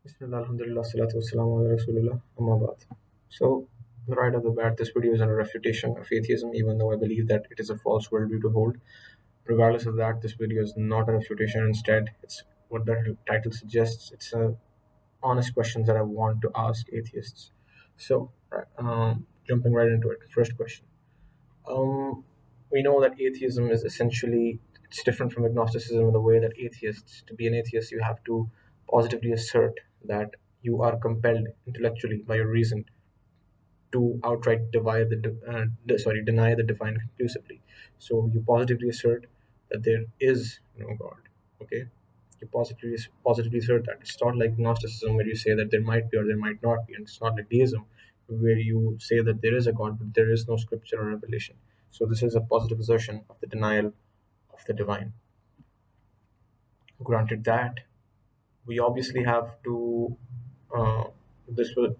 Bismillah, alhamdulillah, salatu wassalamu ala rasulullah, amma ba'd. So, right off the bat, this video is on a refutation of atheism, even though I believe that it is a false worldview to hold. Regardless of that, this video is not a refutation. Instead, it's what the title suggests. It's a honest questions that I want to ask atheists. So, jumping right into it. First question. Um, we know that atheism is essentially it's different from agnosticism in the way that atheists, to be an atheist, you have to positively assert that you are compelled intellectually by your reason to outright deny the divine conclusively. So you positively assert that there is no God. Okay, you positively assert that. It's not like Gnosticism where you say that there might be or there might not be, and it's not like deism where you say that there is a God but there is no scripture or revelation. So this is a positive assertion of the denial of the divine. Granted that, we obviously have to. This would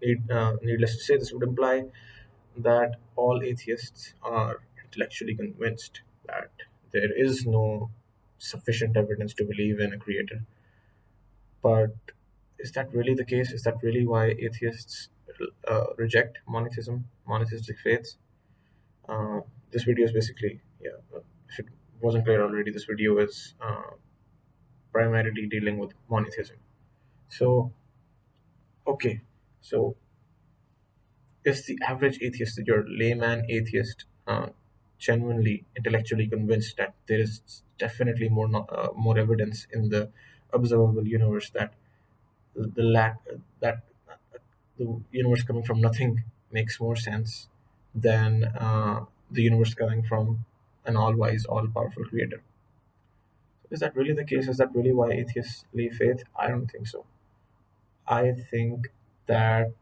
needless to say, this would imply that all atheists are intellectually convinced that there is no sufficient evidence to believe in a creator. But is that really the case? Is that really why atheists reject monotheism, monotheistic faiths? This video is basically, yeah, if it wasn't clear already, this video is primarily dealing with monotheism. So, okay, so is the average atheist, your layman atheist, genuinely intellectually convinced that there is definitely more evidence in the observable universe that the lack that the universe coming from nothing makes more sense than the universe coming from an all-wise, all-powerful creator? Is that really the case? Is that really why atheists leave faith? I don't think so. I think that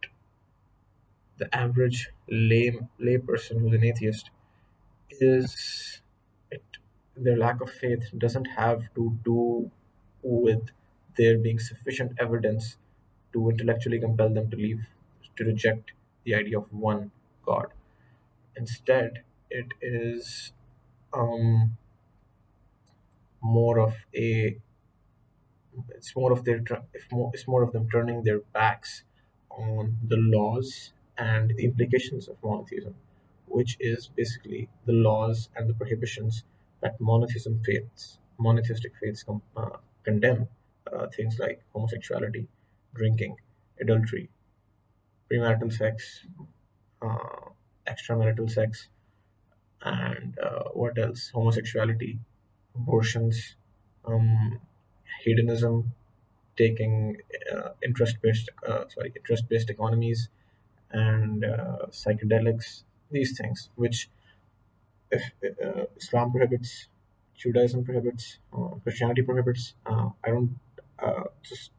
the average lay person who's an atheist is it their lack of faith doesn't have to do with there being sufficient evidence to intellectually compel them to reject the idea of one God. Instead, it is um, more of a it's more of it's more of them turning their backs on the laws and the implications of monotheism, which is basically the laws and the prohibitions that monotheistic faiths condemn. Things like homosexuality, drinking, adultery, premarital sex, uh, extramarital sex, and what else? Homosexuality, abortions, um, hedonism, taking interest-based economies, and psychedelics. These things, which if Islam prohibits, Judaism prohibits, Christianity prohibits. I don't just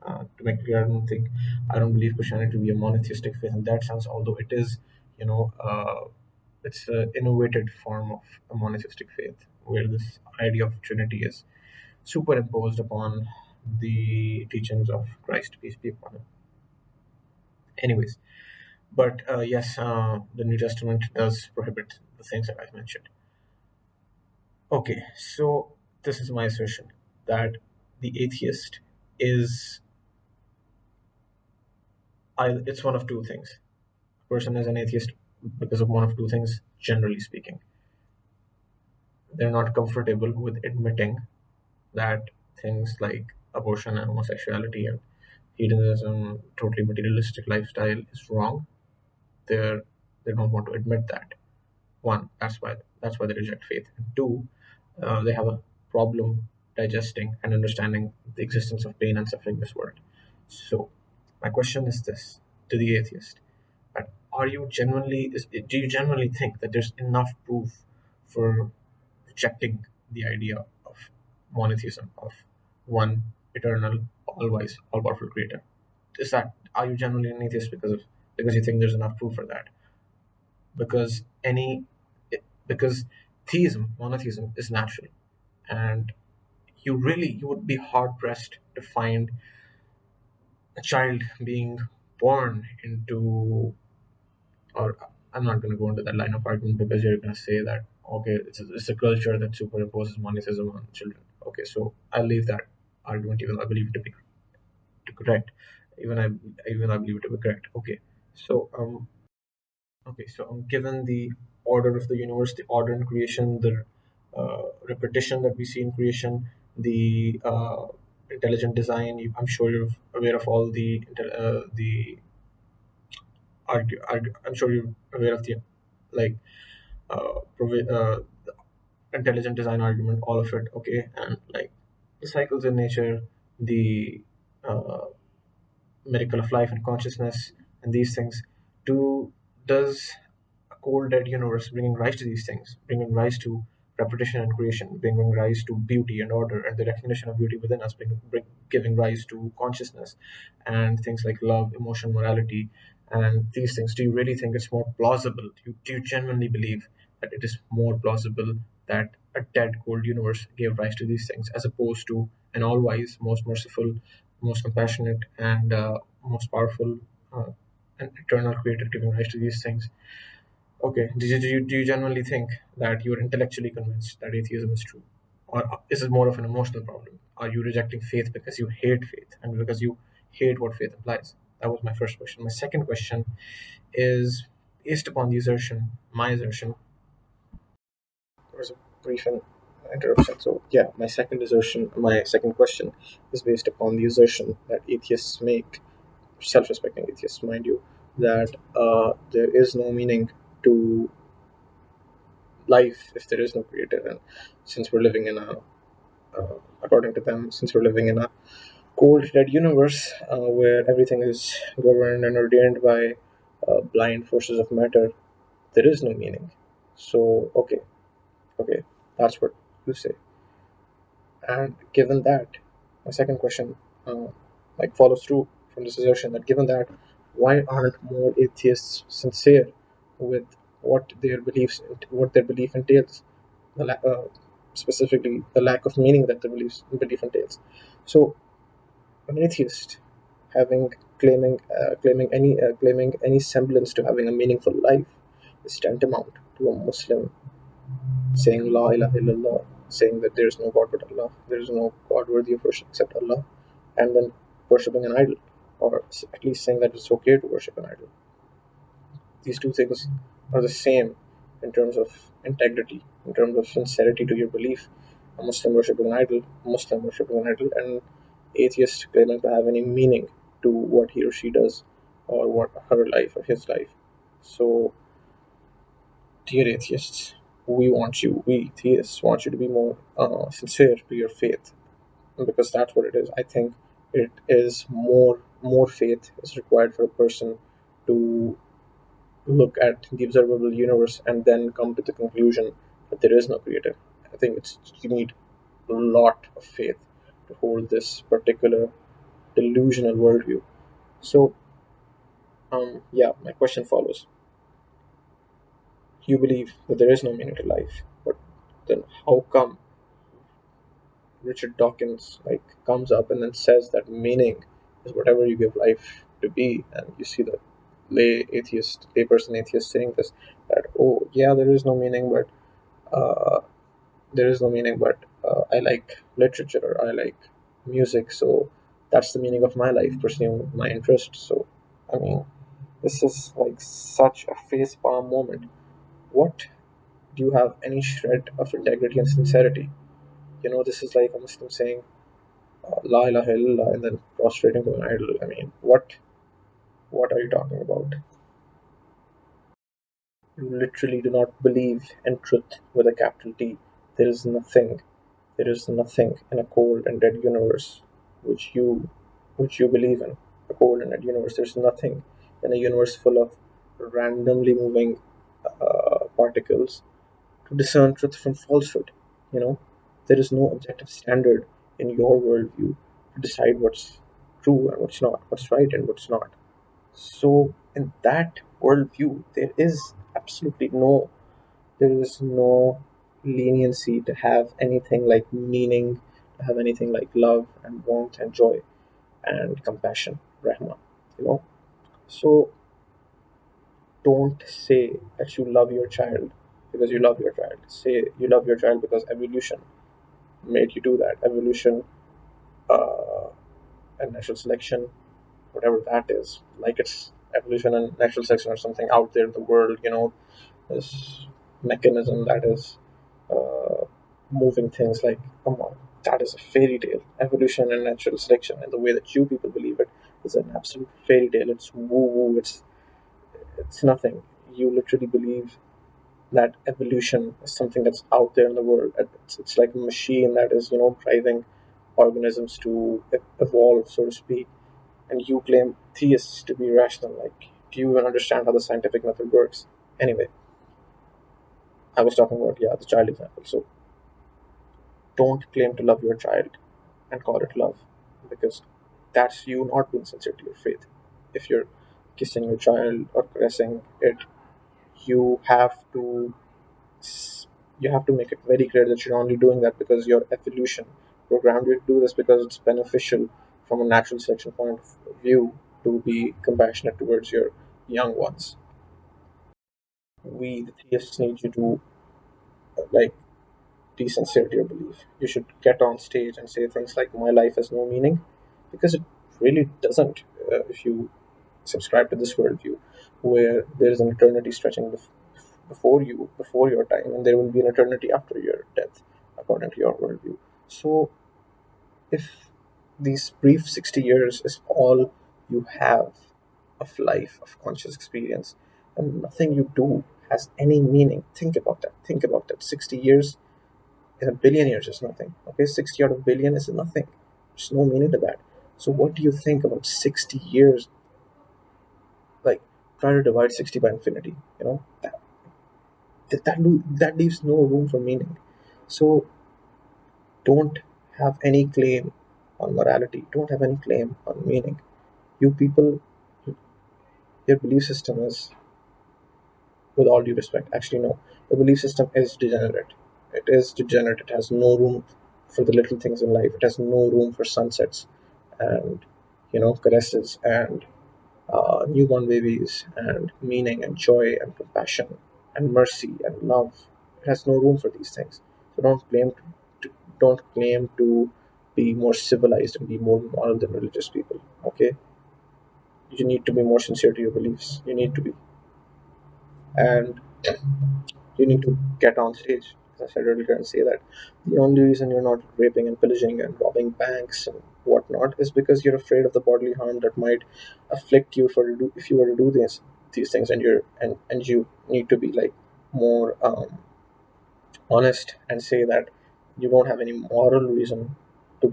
to make clear. I don't believe Christianity to be a monotheistic faith in that sense. Although it is, you know, it's an innovated form of a monotheistic faith where this idea of Trinity is superimposed upon the teachings of Christ, peace be upon him. Anyways, but yes, the New Testament does prohibit the things that I've mentioned. Okay, so this is my assertion that the atheist is it's one of two things. A person is an atheist because of one of two things, generally speaking. They're not comfortable with admitting that things like abortion and homosexuality and hedonism, totally materialistic lifestyle is wrong. They're they don't want to admit that. One, that's why they reject faith. And two, they have a problem digesting and understanding the existence of pain and suffering in this world. So, my question is this to the atheist: that do you genuinely think that there's enough proof for rejecting the idea of monotheism, of one eternal, all-wise, all-powerful creator? Are you genuinely an atheist because you think there's enough proof for that? Because because monotheism is natural, and you would be hard pressed to find a child being born into, or I'm not going to go into that line of argument because you're going to say that okay, it's a culture that superimposes monotheism on children. Okay, so I'll leave that argument even though I believe it to be correct. Even I even I believe it to be correct. Okay, so given the order of the universe, the order in creation, the repetition that we see in creation, the intelligent design. I'm sure you're aware of all the I'm sure you're aware of the like intelligent design argument, all of it. Okay, and like the cycles in nature, the uh, miracle of life and consciousness, and these things. Does a cold dead universe bringing rise to these things, bringing rise to repetition and creation, bringing rise to beauty and order and the recognition of beauty within us, giving rise to consciousness and things like love, emotion, morality, and these things? Do you really think it's more plausible? Do you genuinely believe that it is more plausible that a dead cold universe gave rise to these things as opposed to an all wise, most merciful, most compassionate, and most powerful uh, and eternal creator giving rise to these things? Okay, do you genuinely think that you're intellectually convinced that atheism is true? Or is it more of an emotional problem? Are you rejecting faith because you hate faith and because you hate what faith implies? That was my first question. My second question is based upon the assertion, my assertion. There was a brief interruption. So, yeah, my second question is based upon the assertion that atheists make, self respecting atheists, mind you, that there is no meaning to life if there is no creator. And since we're living in according to them, since we're living in a cold, dead universe where everything is governed and ordained by blind forces of matter, there is no meaning. So, okay, that's what you say. And given that, my second question, uh, follows through from this assertion that given that, why aren't more atheists sincere with what their belief entails, specifically the lack of meaning that the belief entails? So, an atheist having claiming any semblance to having a meaningful life is tantamount to a Muslim saying La ilaha illallah, saying that there is no God but Allah, there is no God worthy of worship except Allah, and then worshipping an idol, or at least saying that it's okay to worship an idol. These two things are the same in terms of integrity, in terms of sincerity to your belief. A Muslim worshipping an idol, and atheist claiming to have any meaning to what he or she does, or what her life or his life. So, dear atheists, we theists want you to be more sincere to your faith, because that's what it is. I think it is more faith is required for a person to look at the observable universe and then come to the conclusion that there is no creator. I think it's you need a lot of faith to hold this particular delusional worldview. So, yeah, my question follows. You believe that there is no meaning to life, but then how come Richard Dawkins comes up and then says that meaning is whatever you give life to be? And you see the layperson atheist saying this, that oh yeah, uh, there is no meaning, but I like literature, or I like music, so that's the meaning of my life, pursuing my interest. So, I mean, this is like such a face palm moment. What, do you have any shred of integrity and sincerity? This is like a Muslim saying La ilaha illallah and then prostrating to an idol. I mean, what are you talking about? You literally do not believe in truth with a capital T. There is nothing. There is nothing in a cold and dead universe which you which you believe in. A cold and dead universe. There's nothing in a universe full of randomly moving particles to discern truth from falsehood. You know, there is no objective standard in your worldview to decide what's true and what's not, what's right and what's not. So, in that worldview, there is no leniency to have anything like meaning, to have anything like love and warmth and joy and compassion, Rahma. You know, so don't say that you love your child because you love your child. Say you love your child because evolution made you do that. Uh, and natural selection, whatever that is, like it's evolution and natural selection or something out there in the world, this mechanism that is uh, moving things, like, come on, that is a fairy tale. Evolution and natural selection, and the way that you people believe it, is an absolute fairy tale. It's woo woo. It's nothing. You literally believe that evolution is something that's out there in the world. It's like a machine that is, driving organisms to evolve, so to speak. And you claim theists to be rational. Like, do you even understand how the scientific method works? Anyway, I was talking about, yeah, the child example. So don't claim to love your child and call it love, because that's you not being sincere to your faith. If you're kissing your child or caressing it, you have to you have to make it very clear that you're only doing that because your evolution programmed you to do this, because it's beneficial from a natural selection point of view to be compassionate towards your young ones. We, the theists, need you to like be sincere to your belief. You should get on stage and say things like, "My life has no meaning," because it really doesn't. If you subscribe to this worldview, where there is an eternity stretching before your time, and there will be an eternity after your death, according to your worldview. So, if these brief 60 years is all you have of life, of conscious experience, and nothing you do has any meaning, think about that. Think about that. 60 years in a billion years is nothing. Okay, 60 out of billion is nothing. There's no meaning to that. So, what do you think about 60 years? Like, try to divide 60 by infinity. That leaves no room for meaning. So, don't have any claim on morality. Don't have any claim on meaning. You people, your belief system is, with all due respect, actually, no. Your belief system is degenerate. It is degenerate. It has no room for the little things in life. It has no room for sunsets and, caresses and newborn babies and meaning and joy and compassion and mercy and love. It has no room for these things. So don't claim to be more civilized and be more moral than religious people. Okay, you need to be more sincere to your beliefs. You need to be, and you need to get on stage. As I said earlier, and say that the only reason you're not raping and pillaging and robbing banks and whatnot is because you're afraid of the bodily harm that might afflict you if you were to do these things, and you need to be like more honest and say that you don't have any moral reason to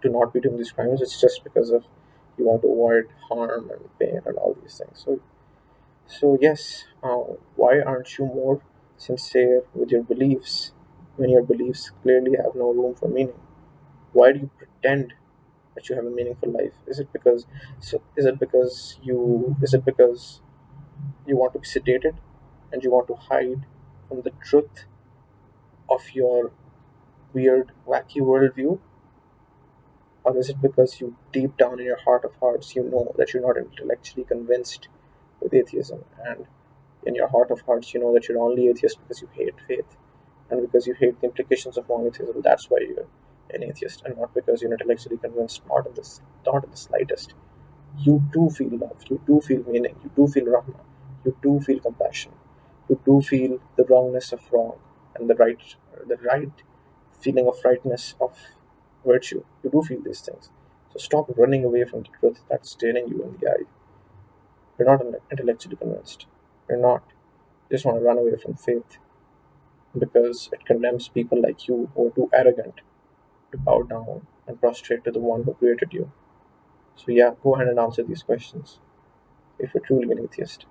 not be doing these crimes. It's just because of you want to avoid harm and pain and all these things. So yes, why aren't you more sincere with your beliefs when your beliefs clearly have no room for meaning? Why do you pretend that you have a meaningful life? Is it because you want to be sedated and you want to hide from the truth of your weird, wacky worldview? Or is it because you, deep down in your heart of hearts, you know that you're not intellectually convinced with atheism, and in your heart of hearts, you know that you're only atheist because you hate faith and because you hate the implications of monotheism? That's why you're an atheist, and not because you're intellectually convinced. Not in the slightest. You do feel love. You do feel meaning. You do feel rahma. You do feel compassion. You do feel the wrongness of wrong and the right feeling of rightness of virtue. You do feel these things. So stop running away from the truth that's staring you in the eye. You're not intellectually convinced. You're not. You just want to run away from faith because it condemns people like you who are too arrogant to bow down and prostrate to the one who created you. So, yeah, go ahead and answer these questions if you're truly an atheist.